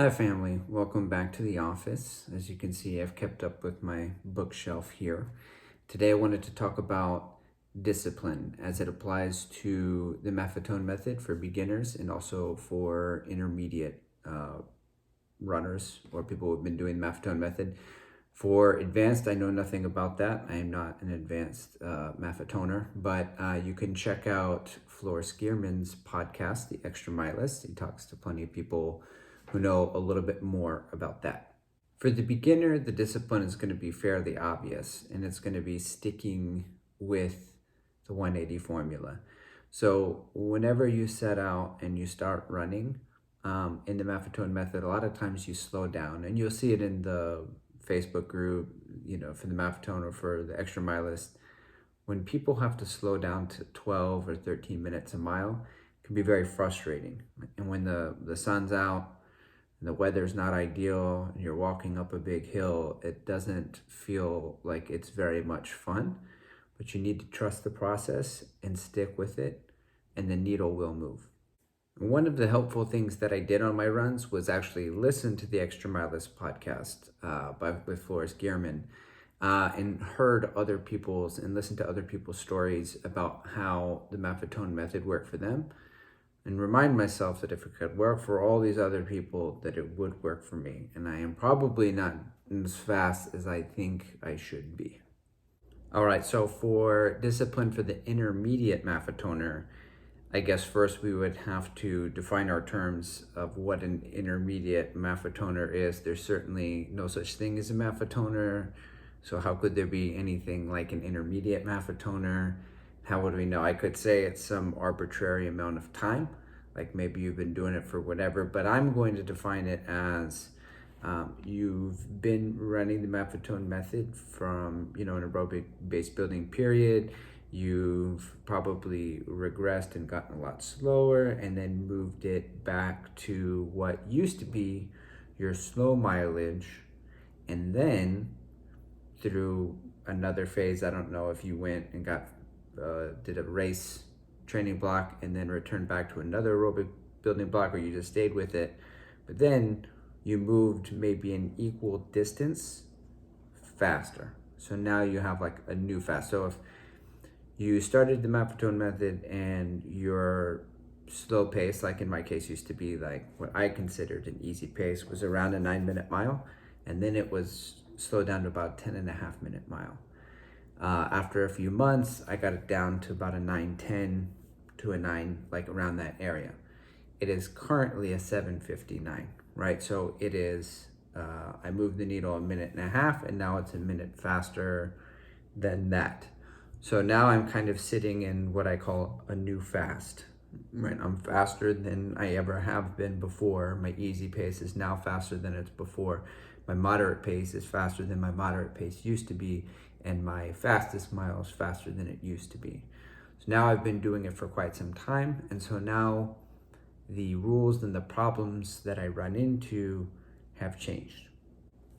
Hi family, welcome back to the office. As you can see, I've kept up with my bookshelf here. Today I wanted to talk about discipline as it applies to the Maffetoner method for beginners and also for intermediate runners or people who have been doing the Maffetoner method. For advanced, I know nothing about that. I am not an advanced Maffetoner, but you can check out Floris Gierman's podcast, The Extra Milist. He talks to plenty of people who know a little bit more about that. For the beginner, the discipline is going to be fairly obvious, and it's going to be sticking with the 180 formula. So whenever you set out and you start running in the Maffetoner method, a lot of times you slow down, and you'll see it in the Facebook group, for the Maffetoner or for the Extra Milist. When people have to slow down to 12 or 13 minutes a mile, it can be very frustrating. And when the sun's out, and the weather's not ideal, and you're walking up a big hill, it doesn't feel like it's very much fun, but you need to trust the process and stick with it, and the needle will move. One of the helpful things that I did on my runs was actually listen to the Extra Milist podcast with Floris Gierman and listen to other people's stories about how the Maffetoner method worked for them, and remind myself that if it could work for all these other people, that it would work for me. And I am probably not as fast as I think I should be. All right, so for discipline for the intermediate Maffetoner, I guess first we would have to define our terms of what an intermediate Maffetoner is. There's certainly no such thing as a Maffetoner. So how could there be anything like an intermediate Maffetoner? How would we know? I could say it's some arbitrary amount of time, like maybe you've been doing it for whatever, but I'm going to define it as you've been running the Maffetoner method from, an aerobic base building period. You've probably regressed and gotten a lot slower and then moved it back to what used to be your slow mileage. And then through another phase, I don't know if you went and did a race training block and then returned back to another aerobic building block, or you just stayed with it, but then you moved maybe an equal distance faster. So now you have like a new fast. So if you started the Maffetoner method and your slow pace, like in my case used to be like what I considered an easy pace, was around a 9-minute mile, and then it was slowed down to about 10.5-minute mile. After a few months, I got it down to about a 9:10 to a 9, like around that area. It is currently a 7:59, right? So it is, I moved the needle a minute and a half, and now it's a minute faster than that. So now I'm kind of sitting in what I call a new fast, right? I'm faster than I ever have been before. My easy pace is now faster than it's before. My moderate pace is faster than my moderate pace used to be, and my fastest mile is faster than it used to be. So now I've been doing it for quite some time, and so now the rules and the problems that I run into have changed.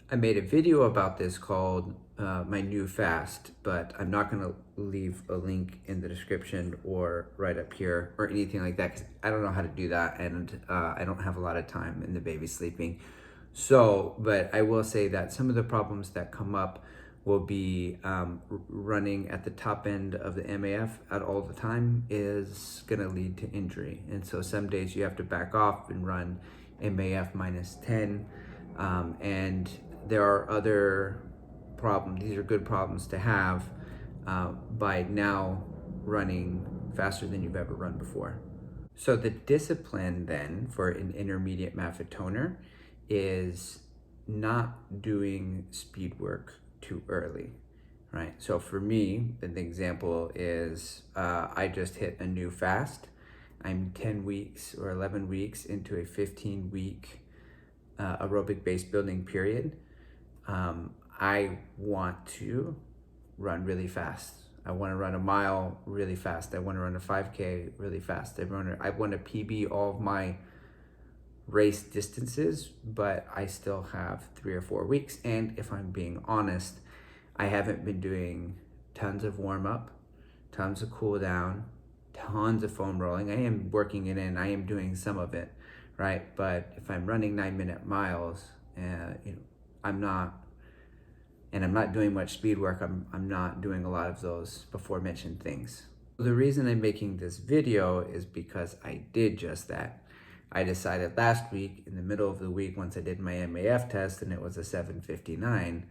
I made a video about this called my new fast, but I'm not going to leave a link in the description or right up here or anything like that, because I don't know how to do that, and I don't have a lot of time and the baby's sleeping. So, but I will say that some of the problems that come up will be running at the top end of the MAF at all the time is going to lead to injury. And so some days you have to back off and run MAF minus 10. And there are other problems. These are good problems to have by now running faster than you've ever run before. So the discipline then for an intermediate Maffetoner is not doing speed work too early, right? So for me, the example is I just hit a new fast. I'm 10 weeks or 11 weeks into a 15-week aerobic base building period. I want to run really fast. I want to run a mile really fast. I want to run a 5K really fast. I want to PB all of my race distances, but I still have 3 or 4 weeks. And if I'm being honest, I haven't been doing tons of warm up, tons of cool down, tons of foam rolling. I am working it in. I am doing some of it, right? But if I'm running 9-minute miles, you know, I'm not, and I'm not doing much speed work, I'm not doing a lot of those before mentioned things. The reason I'm making this video is because I did just that. I decided last week, in the middle of the week, once I did my MAF test and it was a 7:59,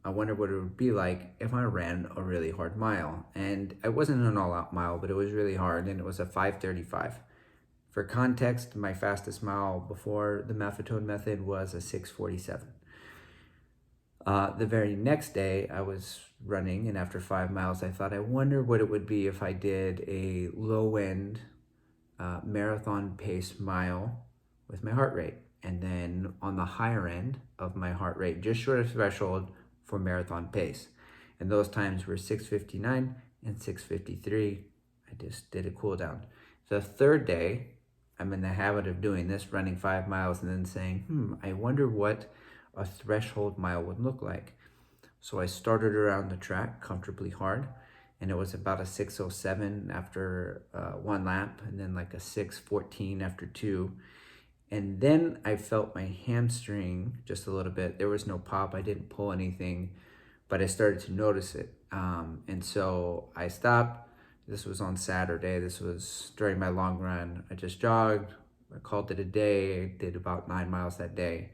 I wonder what it would be like if I ran a really hard mile. And it wasn't an all-out mile, but it was really hard, and it was a 5:35. For context, my fastest mile before the Maffetoner method was a 6:47. The very next day, I was running, and after 5 miles, I thought, I wonder what it would be if I did a low-end marathon pace mile with my heart rate. And then on the higher end of my heart rate, just short of threshold for marathon pace. And those times were 6:59 and 6:53. I just did a cool down. The third day, I'm in the habit of doing this, running 5 miles and then saying, I wonder what a threshold mile would look like. So I started around the track comfortably hard, and it was about a 6:07 after one lap, and then like a 6:14 after two. And then I felt my hamstring just a little bit. There was no pop, I didn't pull anything, but I started to notice it. And so I stopped. This was on Saturday. This was during my long run. I just jogged. I called it a day. I did about 9 miles that day.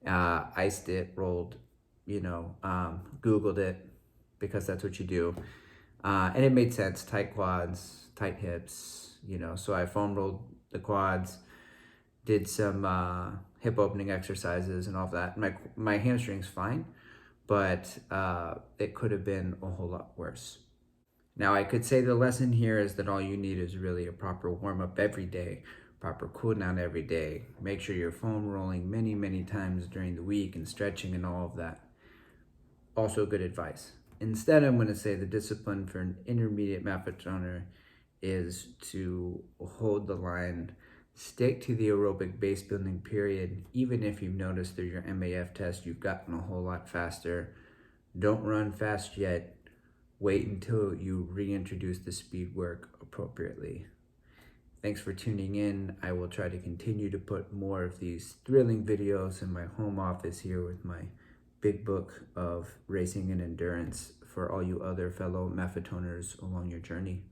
Iced it, rolled, Googled it, because that's what you do. And it made sense. Tight quads, tight hips, so I foam rolled the quads, did some hip opening exercises and all of that. My hamstring's fine, but it could have been a whole lot worse. Now, I could say the lesson here is that all you need is really a proper warm-up every day, proper cool down every day. Make sure you're foam rolling many, many times during the week and stretching and all of that. Also good advice. Instead, I'm going to say the discipline for an intermediate Maffetoner is to hold the line, stick to the aerobic base building period. Even if you've noticed through your MAF test you've gotten a whole lot faster, don't run fast yet. Wait until you reintroduce the speed work appropriately. Thanks for tuning in. I will try to continue to put more of these thrilling videos in my home office here with my big book of racing and endurance for all you other fellow Maffetoners along your journey.